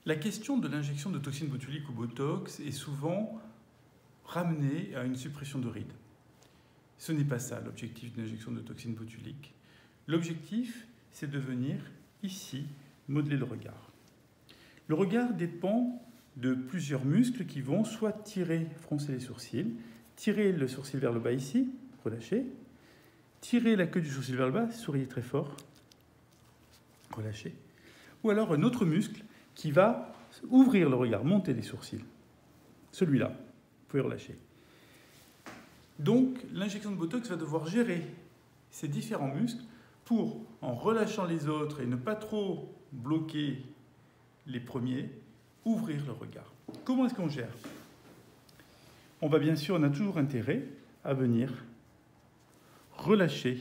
La question de l'injection de toxines botuliques ou Botox est souvent ramenée à une suppression de rides. Ce n'est pas ça l'objectif d'une injection de toxines botuliques. L'objectif, c'est de venir ici modeler le regard. Le regard dépend de plusieurs muscles qui vont soit tirer, froncer les sourcils, tirer le sourcil vers le bas ici, relâcher, tirer la queue du sourcil vers le bas, souriez très fort, relâcher. Ou alors un autre muscle qui va ouvrir le regard, monter les sourcils. Celui-là, vous pouvez relâcher. Donc, l'injection de Botox va devoir gérer ces différents muscles pour, en relâchant les autres et ne pas trop bloquer les premiers, ouvrir le regard. Comment est-ce qu'on gère? On a toujours intérêt à venir relâcher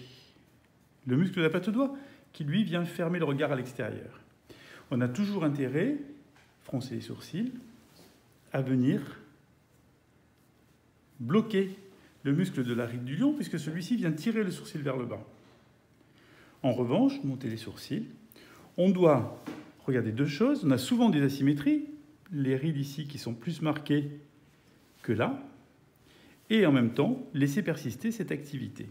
le muscle de la patte doigt qui, lui, vient fermer le regard à l'extérieur. On a toujours intérêt, froncer les sourcils, à venir bloquer le muscle de la ride du lion, puisque celui-ci vient tirer le sourcil vers le bas. En revanche, monter les sourcils, on doit regarder deux choses. On a souvent des asymétries, les rides ici qui sont plus marquées que là, et en même temps, laisser persister cette activité.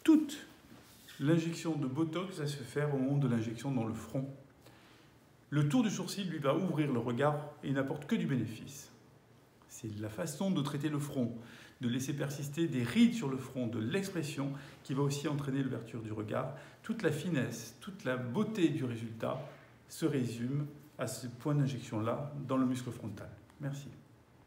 Toute l'injection de Botox va se faire au moment de l'injection dans le front. Le tour du sourcil, lui, va ouvrir le regard et n'apporte que du bénéfice. C'est la façon de traiter le front, de laisser persister des rides sur le front, de l'expression, qui va aussi entraîner l'ouverture du regard. Toute la finesse, toute la beauté du résultat se résume à ce point d'injection-là dans le muscle frontal. Merci.